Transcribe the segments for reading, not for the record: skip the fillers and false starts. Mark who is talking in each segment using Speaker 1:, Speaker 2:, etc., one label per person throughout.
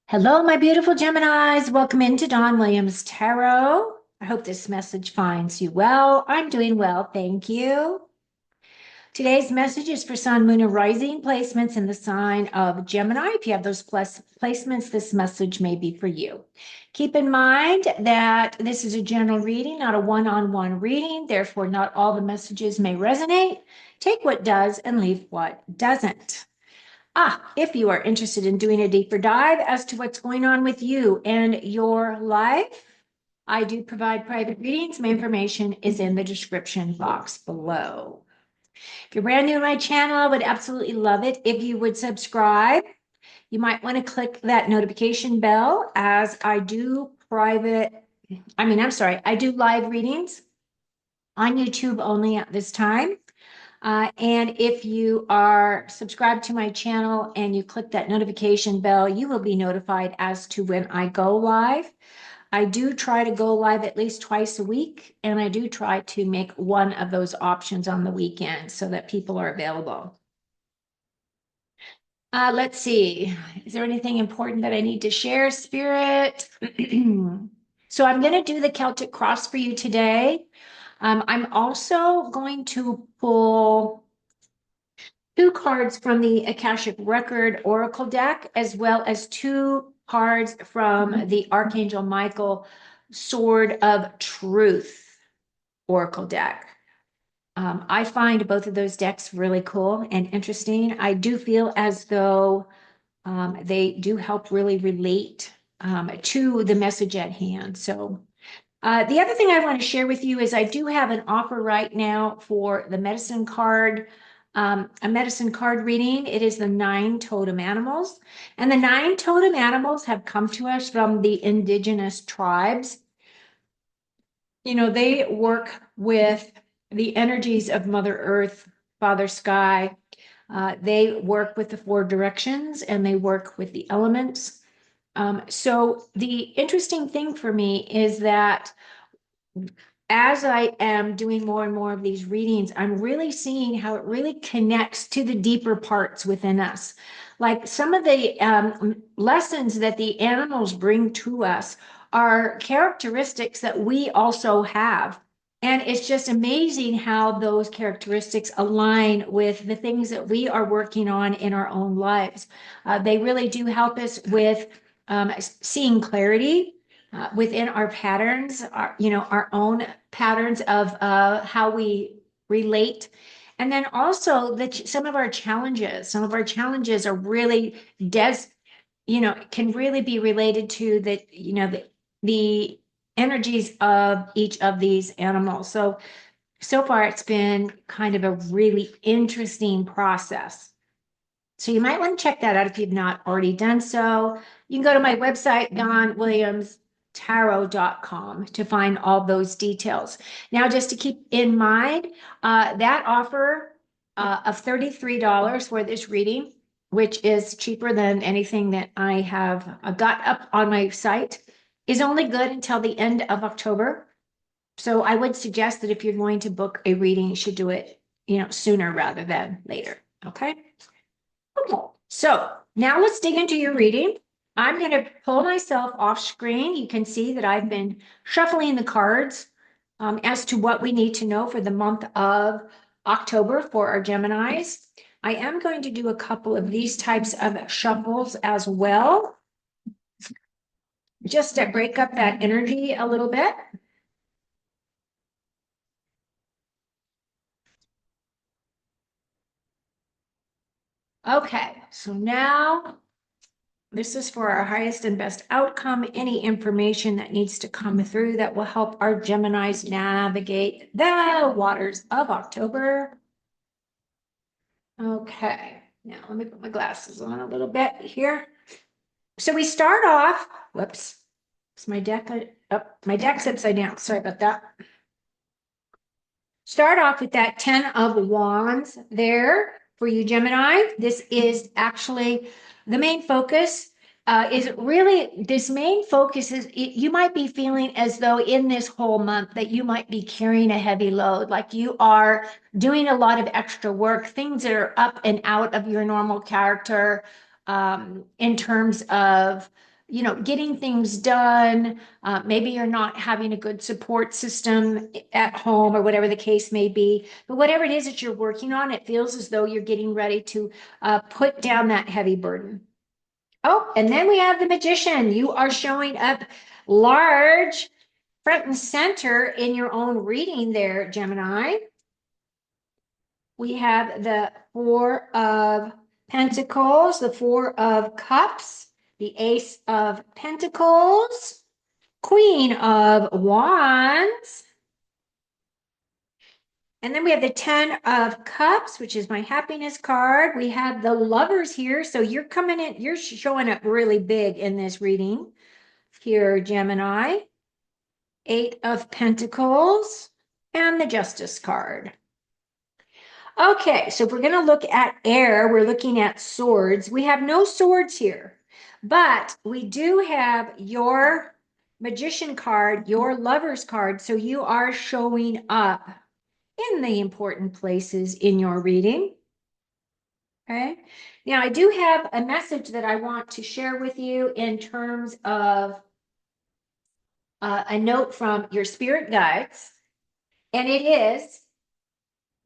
Speaker 1: Hello, my beautiful Geminis. Welcome into Don Williams Tarot. I hope this message finds you well. I'm doing well, thank you. Today's message is for Sun, Moon, and Rising placements in the sign of Gemini. If you have those plus placements, this message may be for you. Keep in mind that this is a general reading, not a one-on-one reading. Therefore, not all the messages may resonate. Take what does and leave what doesn't. If you are interested in doing a deeper dive as to what's going on with you and your life, I do provide private readings. My information is in the description box below. If you're brand new to my channel, I would absolutely love it if you would subscribe. You might want to click that notification bell as I do I do live readings on YouTube only at this time. And if you are subscribed to my channel and you click that notification bell, you will be notified as to when I go live. I do try to go live at least twice a week, and I do try to make one of those options on the weekend so that people are available. Let's see. Is there anything important that I need to share, Spirit? So I'm going to do the Celtic Cross for you today. I'm also going to pull two cards from the Akashic Record Oracle deck, as well as two cards from the Archangel Michael Sword of Truth Oracle deck. I find both of those decks really cool and interesting. I do feel as though they do help really relate to the message at hand. So the other thing I want to share with you is I do have an offer right now for the medicine card, a medicine card reading. It is the 9 totem animals. And the 9 totem animals have come to us from the indigenous tribes. You know, they work with the energies of Mother Earth, Father Sky. They work with the 4 directions and they work with the elements. So the interesting thing for me is that as I am doing more and more of these readings, I'm really seeing how it really connects to the deeper parts within us. Like some of the lessons that the animals bring to us are characteristics that we also have. And it's just amazing how those characteristics align with the things that we are working on in our own lives. They really do help us with seeing clarity within our patterns, our own patterns of how we relate. And then also that some of our challenges are really can really be related to the energies of each of these animals. So far it's been kind of a really interesting process. So you might want to check that out if you've not already done so. You can go to my website, donwilliamstarot.com, to find all those details. Now, just to keep in mind, that offer of $33 for this reading, which is cheaper than anything that I have got up on my site, is only good until the end of October. So I would suggest that if you're going to book a reading, you should do it, sooner rather than later. Okay. Okay, so now let's dig into your reading. I'm going to pull myself off screen. You can see that I've been shuffling the cards as to what we need to know for the month of October for our Geminis. I am going to do a couple of these types of shuffles as well, just to break up that energy a little bit. Okay, so now this is for our highest and best outcome. Any information that needs to come through that will help our Geminis navigate the waters of October. Okay, now let me put my glasses on a little bit here. So we start off, whoops, it's my deck, my deck's upside down. Sorry about that. Start off with that 10 of Wands there for you, Gemini. This is actually the main focus. This main focus is you might be feeling as though in this whole month that you might be carrying a heavy load, like you are doing a lot of extra work, things that are up and out of your normal character, in terms of getting things done. Maybe you're not having a good support system at home or whatever the case may be. But whatever it is that you're working on, it feels as though you're getting ready to put down that heavy burden. Oh, and then we have the magician. You are showing up large, front and center in your own reading there, Gemini. We have the Four of Pentacles, the Four of Cups, the Ace of Pentacles, Queen of Wands, and then we have the 10 of Cups, which is my happiness card. We have the Lovers here. So you're coming in, you're showing up really big in this reading here, Gemini. 8 of Pentacles and the Justice card. Okay, so if we're going to look at air, we're looking at swords. We have no swords here, but we do have your magician card, your lover's card. So you are showing up in the important places in your reading. Okay, now I do have a message that I want to share with you in terms of a note from your spirit guides, and it is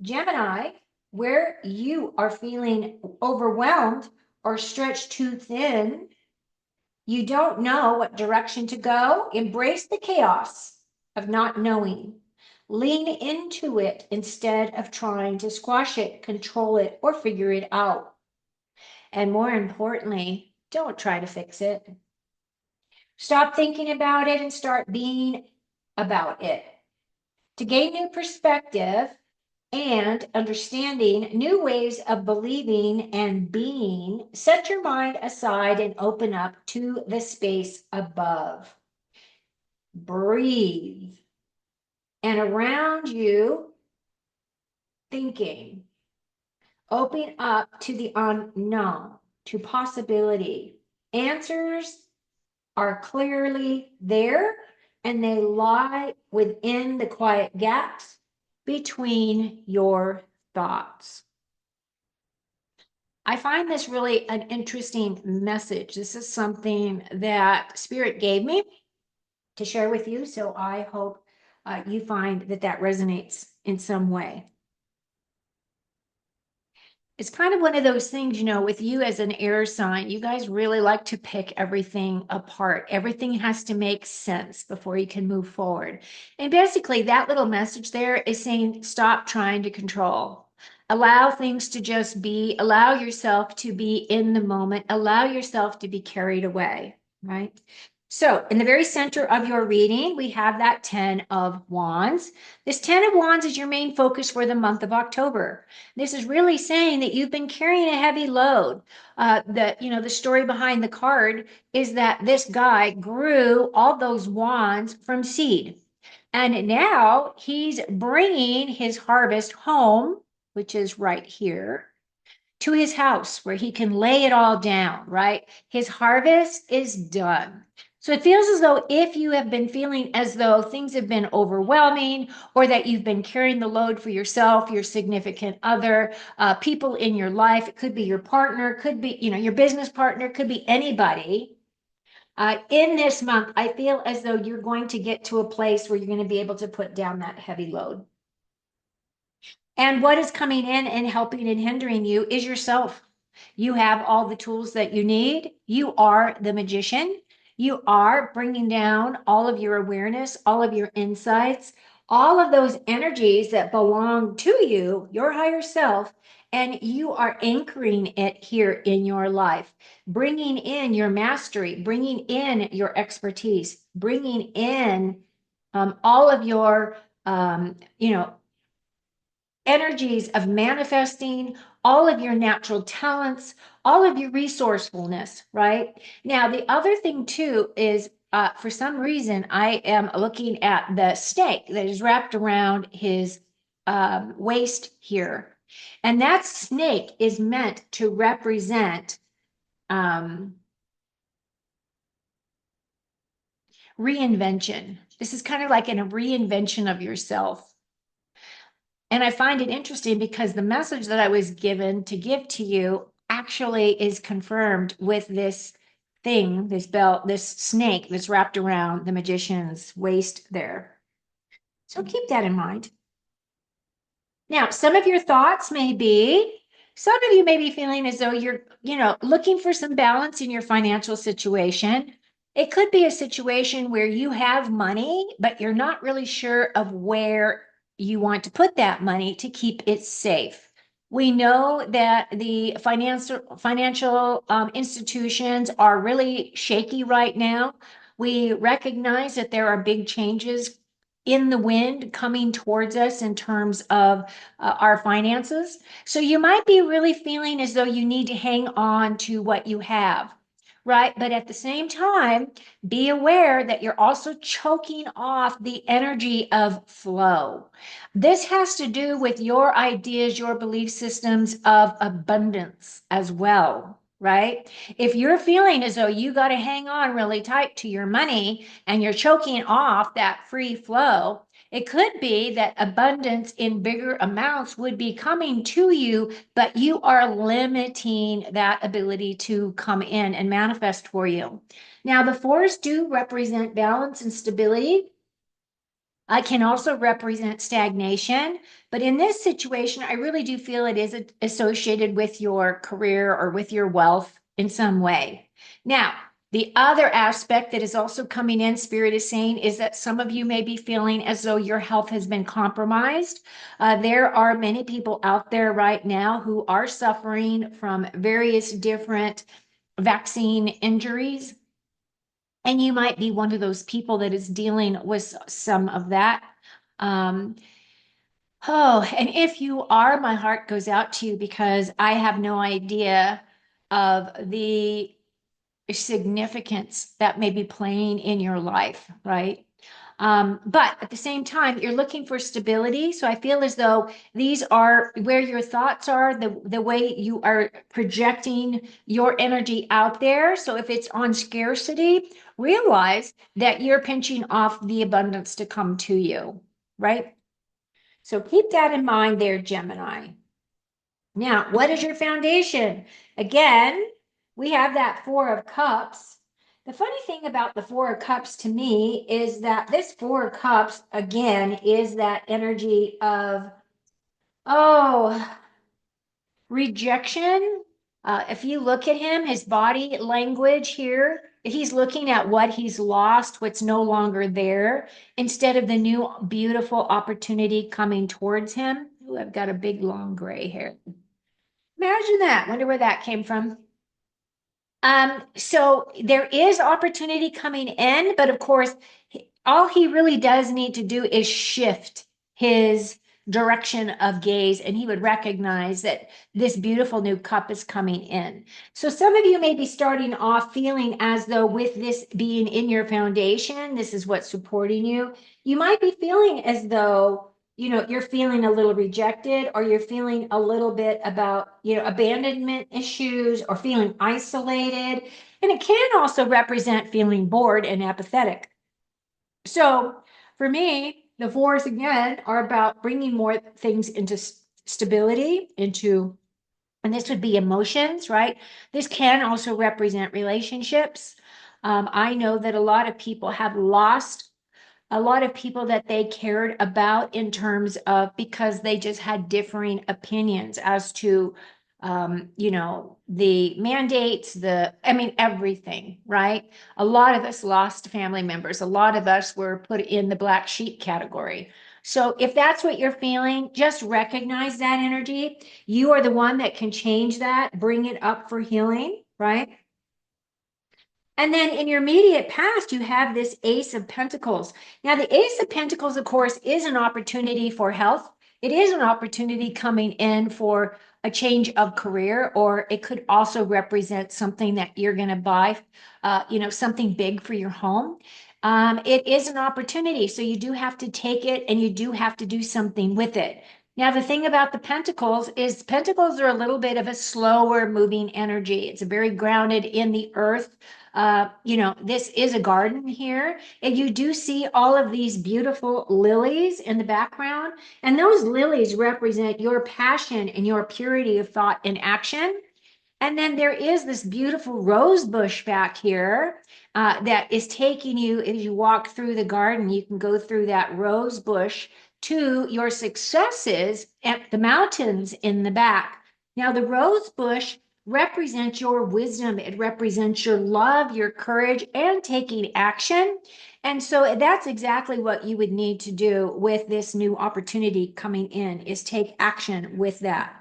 Speaker 1: Gemini, where you are feeling overwhelmed or stretched too thin, you don't know what direction to go, embrace the chaos of not knowing. Lean into it instead of trying to squash it, control it, or figure it out. And more importantly, don't try to fix it. Stop thinking about it and start being about it. To gain new perspective, and understanding new ways of believing and being, set your mind aside and open up to the space above. Breathe. And around you, thinking. Open up to the unknown, to possibility. Answers are clearly there, and they lie within the quiet gaps between your thoughts. I find this really an interesting message. This is something that Spirit gave me to share with you. So I hope you find that that resonates in some way. It's kind of one of those things, with you as an air sign, you guys really like to pick everything apart. Everything has to make sense before you can move forward. And basically, that little message there is saying, stop trying to control. Allow things to just be, allow yourself to be in the moment, allow yourself to be carried away, right? So in the very center of your reading, we have that 10 of Wands. This 10 of Wands is your main focus for the month of October. This is really saying that you've been carrying a heavy load. The story behind the card is that this guy grew all those wands from seed. And now he's bringing his harvest home, which is right here, to his house where he can lay it all down, right? His harvest is done. So it feels as though if you have been feeling as though things have been overwhelming, or that you've been carrying the load for yourself, your significant other, people in your life, it could be your partner, could be, your business partner, could be anybody. In this month, I feel as though you're going to get to a place where you're going to be able to put down that heavy load. And what is coming in and helping and hindering you is yourself. You have all the tools that you need. You are the magician. You are bringing down all of your awareness, all of your insights, all of those energies that belong to you, your higher self, and you are anchoring it here in your life, bringing in your mastery, bringing in your expertise, bringing in all of your, energies of manifesting, all of your natural talents, all of your resourcefulness, right? Now, the other thing too is for some reason, I am looking at the snake that is wrapped around his waist here. And that snake is meant to represent reinvention. This is kind of like a reinvention of yourself. And I find it interesting because the message that I was given to give to you actually is confirmed with this thing, this belt, this snake that's wrapped around the magician's waist there. So keep that in mind. Now, some of your thoughts may be, some of you may be feeling as though you're, looking for some balance in your financial situation. It could be a situation where you have money, but you're not really sure of where you want to put that money to keep it safe. We know that the financial institutions are really shaky right now. We recognize that there are big changes in the wind coming towards us in terms of our finances. So you might be really feeling as though you need to hang on to what you have, right? But at the same time, be aware that you're also choking off the energy of flow. This has to do with your ideas, your belief systems of abundance as well. Right? If you're feeling as though you got to hang on really tight to your money and you're choking off that free flow, it could be that abundance in bigger amounts would be coming to you, but you are limiting that ability to come in and manifest for you. Now, the fours do represent balance and stability. I can also represent stagnation, but in this situation, I really do feel it is associated with your career or with your wealth in some way. Now, the other aspect that is also coming in, Spirit is saying, is that some of you may be feeling as though your health has been compromised. There are many people out there right now who are suffering from various different vaccine injuries. And you might be one of those people that is dealing with some of that. Um, and if you are, my heart goes out to you because I have no idea of the significance that may be playing in your life, right? But at the same time, you're looking for stability. So I feel as though these are where your thoughts are, the way you are projecting your energy out there. So if it's on scarcity, realize that you're pinching off the abundance to come to you, right? So keep that in mind there, Gemini. Now, what is your foundation? Again, we have that Four of Cups. The funny thing about the Four of Cups to me is that this Four of Cups, again, is that energy of, oh, rejection. If you look at him, his body language here, he's looking at what he's lost, what's no longer there, instead of the new beautiful opportunity coming towards him. Ooh, I've got a big long gray hair. Imagine that. Wonder where that came from. So there is opportunity coming in, but of course, all he really does need to do is shift his direction of gaze, and he would recognize that this beautiful new cup is coming in. So some of you may be starting off feeling as though with this being in your foundation, this is what's supporting you. You might be feeling as though you're feeling a little rejected, or you're feeling a little bit about, abandonment issues, or feeling isolated. And it can also represent feeling bored and apathetic. So for me, the fours again are about bringing more things into stability, and this would be emotions, right? This can also represent relationships. I know that a lot of people have lost a lot of people that they cared about in terms of because they just had differing opinions as to the mandates, everything, right? A lot of us lost family members. A lot of us were put in the black sheep category. So if that's what you're feeling, just recognize that energy. You are the one that can change that, bring it up for healing, right? And then in your immediate past, you have this Ace of Pentacles. Now, the Ace of Pentacles, of course, is an opportunity for health. It is an opportunity coming in for a change of career, or it could also represent something that you're going to buy, something big for your home. It is an opportunity. So you do have to take it and you do have to do something with it. Now, the thing about the Pentacles is Pentacles are a little bit of a slower moving energy. It's very grounded in the earth. This is a garden here, and you do see all of these beautiful lilies in the background, and those lilies represent your passion and your purity of thought and action. And then there is this beautiful rose bush back here that is taking you, as you walk through the garden, you can go through that rose bush to your successes at the mountains in the back. Now, the rose bush represents your wisdom. It represents your love, your courage, and taking action. And so that's exactly what you would need to do with this new opportunity coming in, is take action with that.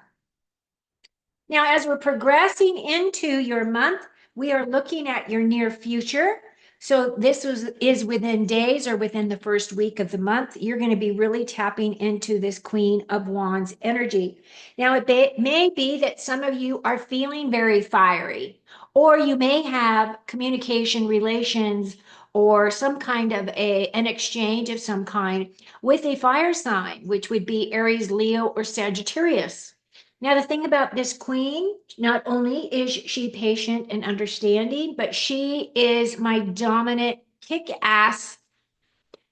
Speaker 1: Now, as we're progressing into your month, we are looking at your near future. So this is within days or within the first week of the month. You're going to be really tapping into this Queen of Wands energy. Now, it may be that some of you are feeling very fiery, or you may have communication relations or some kind of an exchange of some kind with a fire sign, which would be Aries, Leo, or Sagittarius. Now, the thing about this queen, not only is she patient and understanding, but she is my dominant, kick-ass,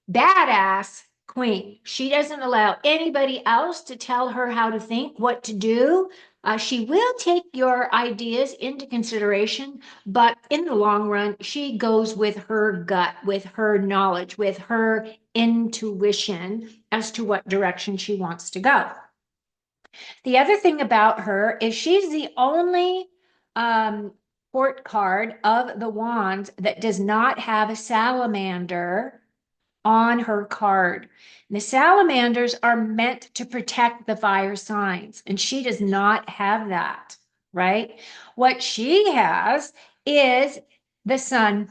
Speaker 1: badass queen. She doesn't allow anybody else to tell her how to think, what to do. She will take your ideas into consideration, but in the long run, she goes with her gut, with her knowledge, with her intuition as to what direction she wants to go. The other thing about her is she's the only court card of the wands that does not have a salamander on her card. The salamanders are meant to protect the fire signs, and she does not have that, right? What she has is the sun.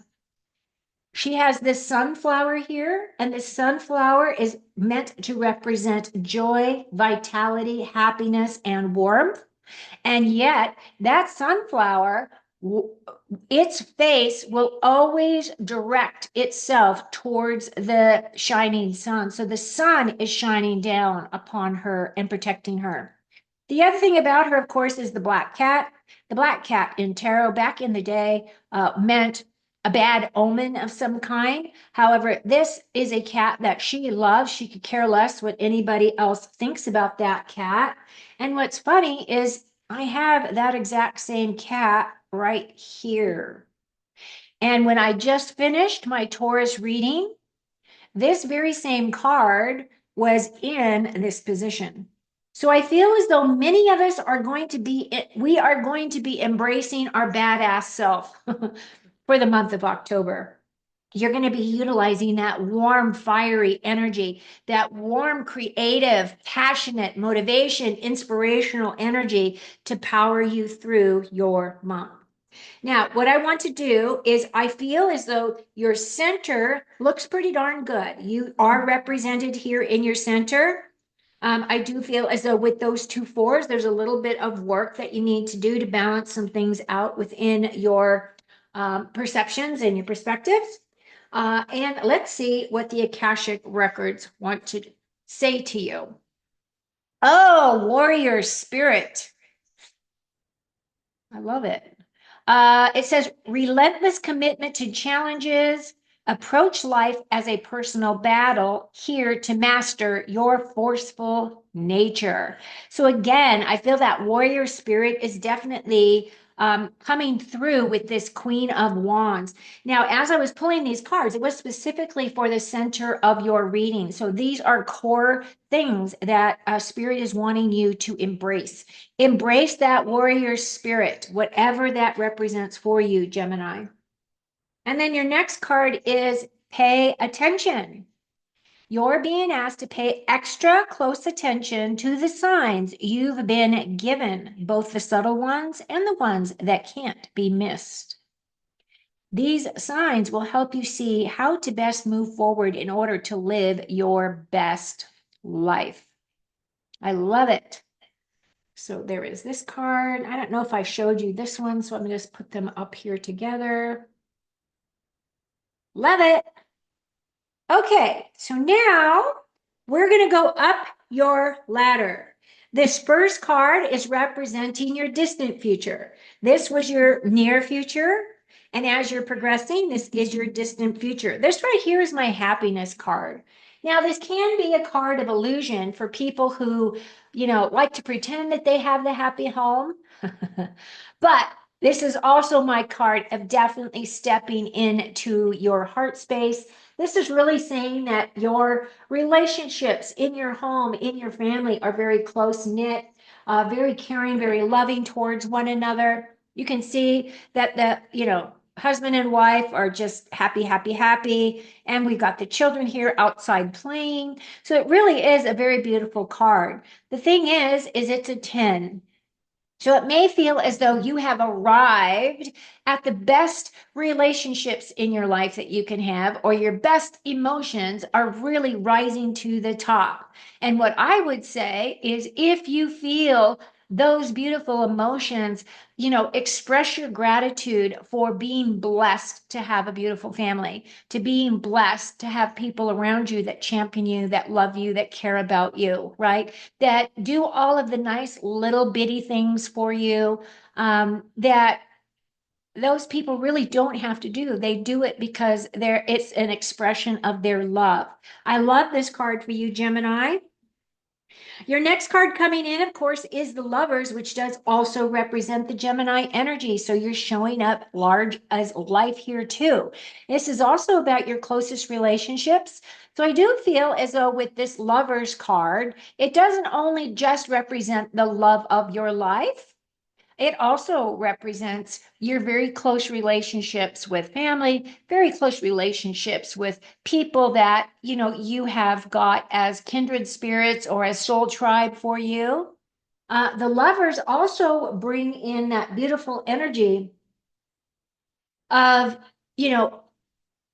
Speaker 1: She has this sunflower here, and the sunflower is meant to represent joy, vitality, happiness, and warmth. And yet, that sunflower, its face will always direct itself towards the shining sun. So the sun is shining down upon her and protecting her. The other thing about her, of course, is the black cat. The black cat in tarot back in the day meant a bad omen of some kind. However, this is a cat that she loves. She could care less what anybody else thinks about that cat. And what's funny is I have that exact same cat right here. And when I just finished my Taurus reading, this very same card was in this position. So I feel as though many of us are going to we are going to be embracing our badass self for the month of October. You're going to be utilizing that warm, fiery energy, that warm, creative, passionate, motivation, inspirational energy to power you through your month. Now, what I want to do is I feel as though your center looks pretty darn good. You are represented here in your center. I do feel as though with those two fours, there's a little bit of work that you need to do to balance some things out within your perceptions and your perspectives. And let's see what the Akashic records want to say to you. Oh, warrior spirit. I love it. It says relentless commitment to challenges, approach life as a personal battle, here to master your forceful nature. So again, I feel that warrior spirit is definitely coming through with this Queen of Wands. Now, as I was pulling these cards, it was specifically for the center of your reading. So these are core things that Spirit is wanting you to embrace. Embrace that warrior spirit, whatever that represents for you, Gemini. And then your next card is pay attention. You're being asked to pay extra close attention to the signs you've been given, both the subtle ones and the ones that can't be missed. These signs will help you see how to best move forward in order to live your best life. I love it. So there is this card. I don't know if I showed you this one, so I'm going to just put them up here together. Love it. Okay, so now we're going to go up your ladder. This first card is representing your distant future. This was your near future. And as you're progressing, this is your distant future. This right here is my happiness card. Now, this can be a card of illusion for people who, like to pretend that they have the happy home. But this is also my card of definitely stepping into your heart space. This is really saying that your relationships in your home, in your family are very close knit, very caring, very loving towards one another. You can see that husband and wife are just happy, happy, happy. And we've got the children here outside playing. So it really is a very beautiful card. The thing is it's a 10. So it may feel as though you have arrived at the best relationships in your life that you can have, or your best emotions are really rising to the top. And what I would say is if you feel those beautiful emotions, express your gratitude for being blessed to have a beautiful family, to being blessed to have people around you that champion you, that love you, that care about you, right? That do all of the nice little bitty things for you, that those people really don't have to do. They do it because it's an expression of their love. I love this card for you, Gemini. Your next card coming in, of course, is the Lovers, which does also represent the Gemini energy. So you're showing up large as life here too. This is also about your closest relationships. So I do feel as though with this Lovers card, it doesn't only just represent the love of your life, it also represents your very close relationships with family, very close relationships with people that, you have got as kindred spirits or as soul tribe for you. The Lovers also bring in that beautiful energy of, you know,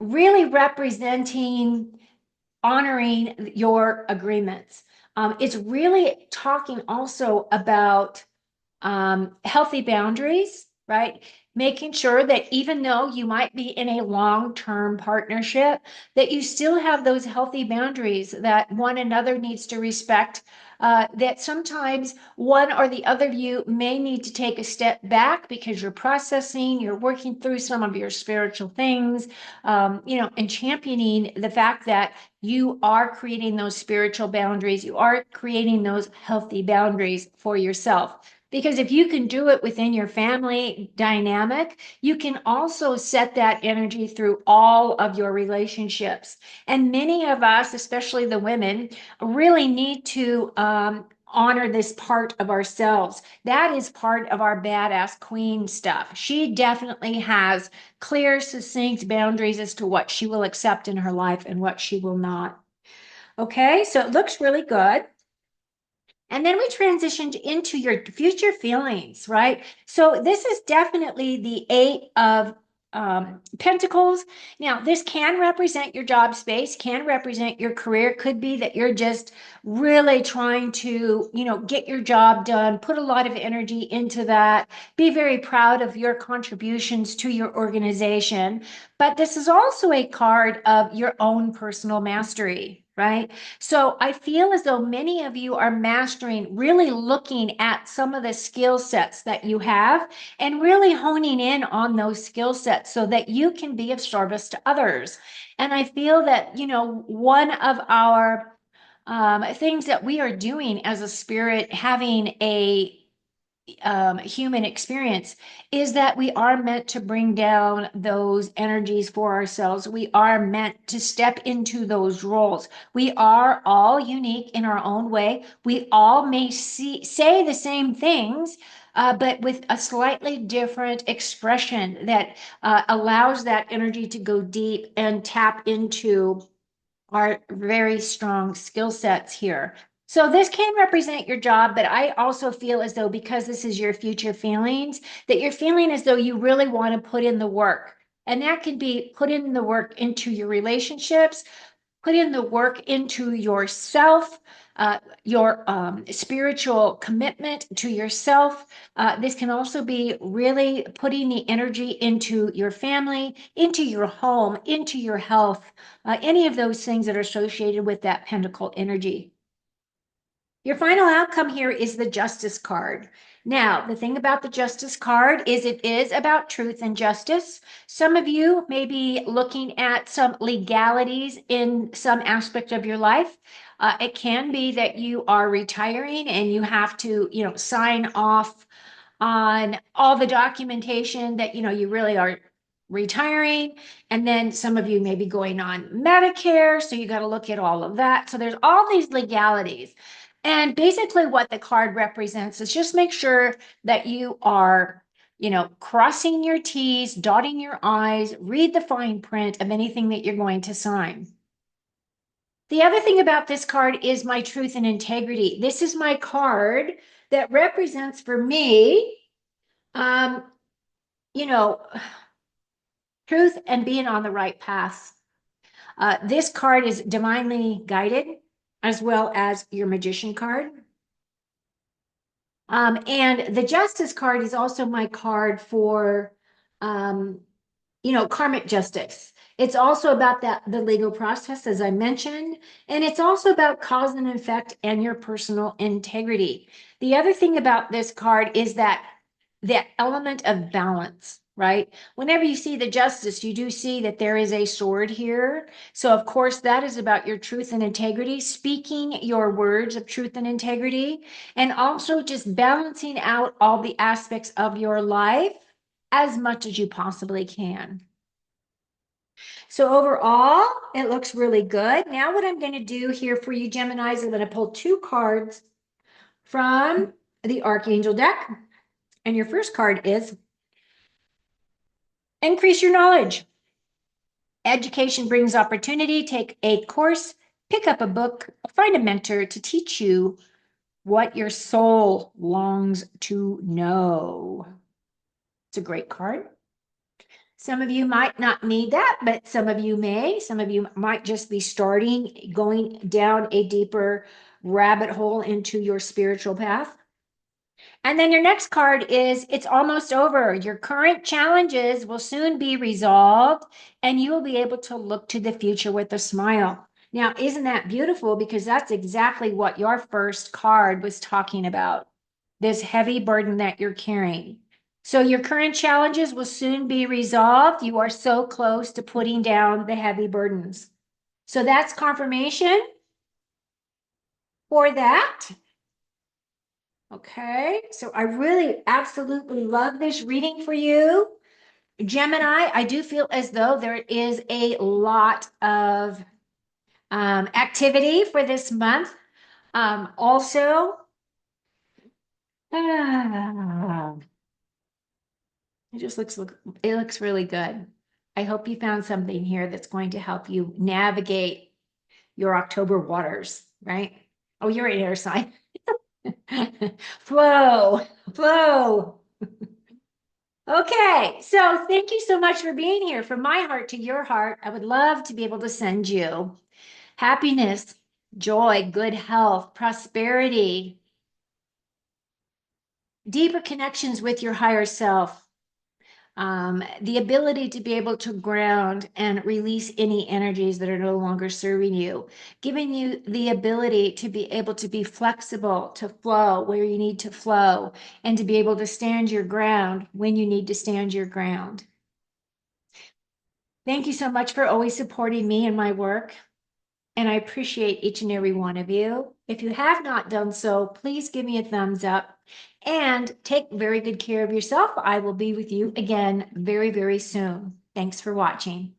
Speaker 1: really representing, honoring your agreements. It's really talking also about healthy boundaries, right? Making sure that even though you might be in a long-term partnership, that you still have those healthy boundaries that one another needs to respect. That sometimes one or the other of you may need to take a step back because you're processing, you're working through some of your spiritual things, and championing the fact that you are creating those spiritual boundaries, you are creating those healthy boundaries for yourself. Because if you can do it within your family dynamic, you can also set that energy through all of your relationships. And many of us, especially the women, really need to honor this part of ourselves. That is part of our badass queen stuff. She definitely has clear, succinct boundaries as to what she will accept in her life and what she will not. Okay, so it looks really good. And then we transitioned into your future feelings, right? So this is definitely the Eight of Pentacles. Now, this can represent your job space, can represent your career. Could be that you're just really trying to, get your job done, put a lot of energy into that, be very proud of your contributions to your organization. But this is also a card of your own personal mastery, right? So I feel as though many of you are mastering, really looking at some of the skill sets that you have and really honing in on those skill sets so that you can be of service to others. And I feel that, one of our things that we are doing as a spirit, having a human experience, is that we are meant to bring down those energies for ourselves. We are meant to step into those roles. We are all unique in our own way. We all may say the same things, but with a slightly different expression that allows that energy to go deep and tap into are very strong skill sets here. So this can represent your job, but I also feel as though because this is your future feelings, that you're feeling as though you really want to put in the work. And that can be put in the work into your relationships, put in the work into yourself, your spiritual commitment to yourself. This can also be really putting the energy into your family, into your home, into your health, any of those things that are associated with that pentacle energy. Your final outcome here is the Justice card. Now, the thing about the Justice card is it is about truth and justice. Some of you may be looking at some legalities in some aspect of your life. It can be that you are retiring and you have to, sign off on all the documentation that, you really are retiring. And then some of you may be going on Medicare. So you got to look at all of that. So there's all these legalities. And basically what the card represents is just make sure that you are, crossing your T's, dotting your I's, read the fine print of anything that you're going to sign. The other thing about this card is my truth and integrity. This is my card that represents for me, um, you know, truth and being on the right path. This card is divinely guided, as well as your magician card. And the justice card is also my card for, um, karmic justice. It's also about the legal process, as I mentioned, and it's also about cause and effect and your personal integrity. The other thing about this card is that the element of balance, right? Whenever you see the justice, you do see that there is a sword here. So, of course, that is about your truth and integrity, speaking your words of truth and integrity, and also just balancing out all the aspects of your life as much as you possibly can. So overall, it looks really good. Now what I'm going to do here for you, Gemini, is I'm going to pull two cards from the Archangel deck. And your first card is increase your knowledge. Education brings opportunity. Take a course, pick up a book, find a mentor to teach you what your soul longs to know. It's a great card. Some of you might not need that, but some of you may. Some of you might just be starting, going down a deeper rabbit hole into your spiritual path. And then your next card is it's almost over. Your current challenges will soon be resolved, and you will be able to look to the future with a smile. Now, isn't that beautiful? Because that's exactly what your first card was talking about, this heavy burden that you're carrying. So your current challenges will soon be resolved. You are so close to putting down the heavy burdens. So that's confirmation for that. Okay, so I really absolutely love this reading for you. Gemini, I do feel as though there is a lot of activity for this month. Also, ah, it looks really good. I hope you found something here that's going to help you navigate your October waters, right? Oh, you're an air sign. Flow, flow. Okay, so thank you so much for being here. From my heart to your heart, I would love to be able to send you happiness, joy, good health, prosperity, deeper connections with your higher self, the ability to be able to ground and release any energies that are no longer serving you, giving you the ability to be able to be flexible, to flow where you need to flow, and to be able to stand your ground when you need to stand your ground. Thank you so much for always supporting me and my work. And I appreciate each and every one of you. If you have not done so, please give me a thumbs up and take very good care of yourself. I will be with you again very, very soon. Thanks for watching.